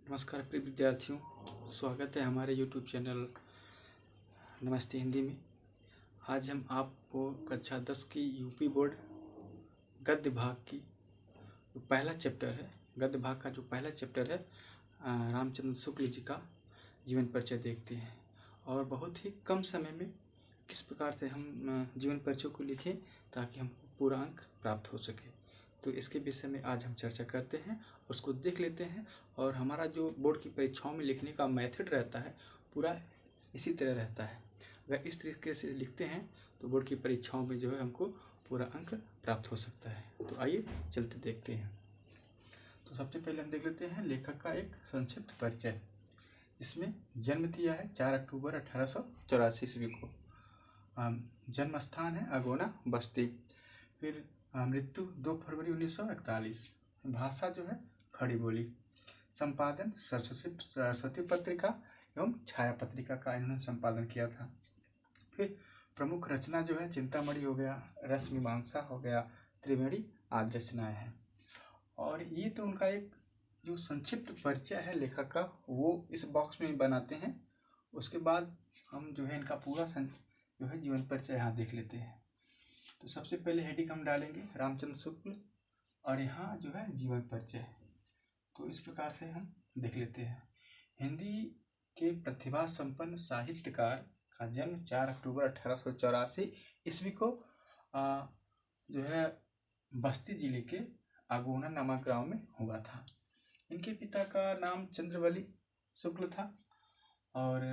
नमस्कार प्रिय विद्यार्थियों, स्वागत है हमारे YouTube चैनल नमस्ते हिंदी में। आज हम आपको कक्षा 10 की यूपी बोर्ड गद्य भाग की जो पहला चैप्टर है, गद्य भाग का जो पहला चैप्टर है, रामचंद्र शुक्ल जी का जीवन परिचय देखते हैं और बहुत ही कम समय में किस प्रकार से हम जीवन परिचय को लिखें ताकि हमको पूरा अंक प्राप्त हो सके। तो इसके विषय में आज हम चर्चा करते हैं, उसको देख लेते हैं। और हमारा जो बोर्ड की परीक्षाओं में लिखने का मेथड रहता है पूरा इसी तरह रहता है। अगर इस तरीके से लिखते हैं तो बोर्ड की परीक्षाओं में जो है हमको पूरा अंक प्राप्त हो सकता है। तो आइए चलते देखते हैं। तो सबसे पहले हम देख लेते हैं लेखक का एक संक्षिप्त परिचय। इसमें जन्म दिया है 4 अक्टूबर 1884 ईस्वी को। जन्म स्थान है अगोना बस्ती। फिर मृत्यु 2 फरवरी 1941। भाषा जो है खड़ी बोली। संपादन सरस्वती पत्रिका एवं छाया पत्रिका का इन्होंने संपादन किया था। फिर प्रमुख रचना जो है चिंतामणि हो गया, रसमीमांसा हो गया, त्रिवेणी आदि रचनाएं हैं। और ये तो उनका एक जो संक्षिप्त परिचय है लेखक का वो इस बॉक्स में बनाते हैं। उसके बाद हम जो है इनका पूरा जो है जीवन परिचय यहाँ देख लेते हैं। तो सबसे पहले हेडिंग हम डालेंगे रामचंद्र शुक्ल और यहाँ जो है जीवन परिचय। तो इस प्रकार से हम देख लेते हैं। हिंदी के प्रतिभा संपन्न साहित्यकार का जन्म 4 अक्टूबर 1884 ईस्वी को जो है बस्ती जिले के अगोना नामक गांव में हुआ था। इनके पिता का नाम चंद्रवली शुक्ल था और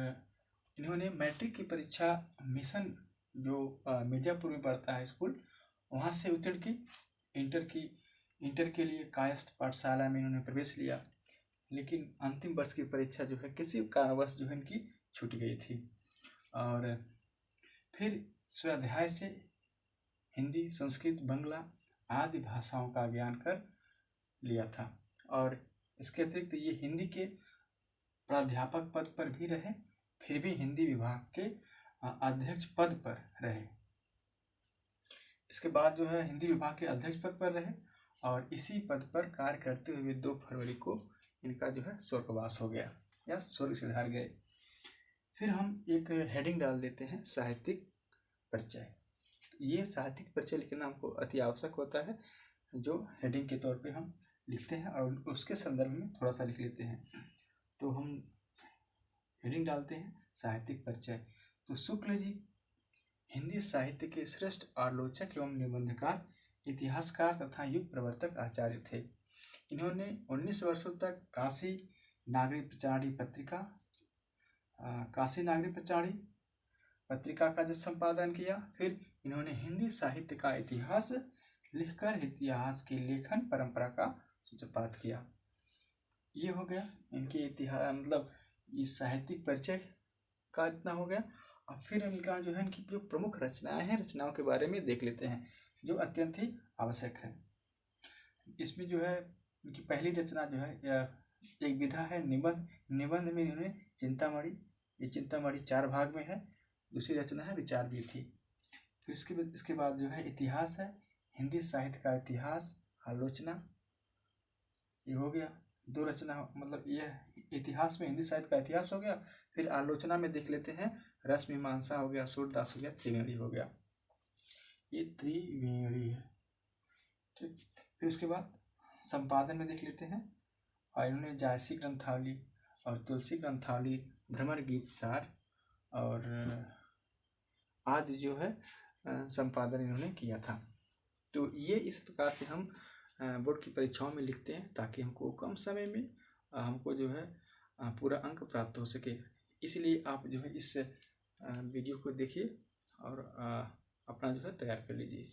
इन्होंने मैट्रिक की परीक्षा मिशन जो मिर्जापुर में पढ़ता है स्कूल, वहाँ से उत्तीर्ण की। इंटर के लिए कायस्थ पाठशाला में इन्होंने प्रवेश लिया, लेकिन अंतिम वर्ष की परीक्षा जो है किसी कारणवश जो है इनकी छूट गई थी। और फिर स्वाध्याय से हिंदी, संस्कृत, बंगला आदि भाषाओं का ज्ञान कर लिया था। और इसके अतिरिक्त ये हिंदी के प्राध्यापक पद पर भी रहे, फिर भी हिंदी विभाग के अध्यक्ष पद पर रहे। इसके बाद जो है हिंदी विभाग के अध्यक्ष पद पर रहे और इसी पद पर कार्य करते हुए 2 फरवरी को इनका जो है स्वर्गवास हो गया या स्वर्ग सिधार गए। फिर हम एक हेडिंग डाल देते हैं साहित्यिक परिचय। ये साहित्यिक परिचय लिखना हमको अति आवश्यक होता है, जो हेडिंग के तौर पे हम लिखते हैं और उसके संदर्भ में थोड़ा सा लिख लेते हैं। तो हम हेडिंग डालते हैं साहित्यिक परिचय। तो शुक्ल जी हिंदी साहित्य के श्रेष्ठ आलोचक एवं निबंधकार, इतिहासकार तथा युग प्रवर्तक आचार्य थे। इन्होंने 19 वर्षों तक काशी नागरी पत्रिका का जो संपादन किया। फिर इन्होंने हिंदी साहित्य का इतिहास लिखकर इतिहास की लेखन परंपरा का सूत्रपात किया। ये हो गया इनके इतिहास मतलब ये साहित्यिक परिचय का इतना हो गया। और फिर इनका जो है इनकी जो प्रमुख रचनाएं हैं, रचनाओं के बारे में देख लेते हैं जो अत्यंत ही आवश्यक है। इसमें जो है इनकी पहली रचना जो है एक विधा है निबंध। निबंध में इन्होंने चिंतामणि, ये चिंतामणि 4 भाग में है। दूसरी रचना है विचार विधि। फिर इसके बाद जो है इतिहास है, हिंदी साहित्य का इतिहास, आलोचना, ये हो गया 2 रचना। मतलब यह इतिहास में हिंदी साहित्य का इतिहास हो गया। फिर आलोचना में देख लेते हैं रसमीमांसा हो गया, सूरदास हो गया, त्रिवेणी हो गया। ये त्रिवेणी है। फिर उसके बाद संपादन में देख लेते हैं और इन्होंने जायसी ग्रंथावली और तुलसी ग्रंथावली, भ्रमर गीत सार और आदि जो है संपादन इन्होंने किया था। तो ये इस प्रकार से हम बोर्ड की परीक्षाओं में लिखते हैं ताकि हमको कम समय में हमको जो है पूरा अंक प्राप्त हो सके। इसलिए आप जो है इस वीडियो को देखिए और अपना जो है तैयार कर लीजिए।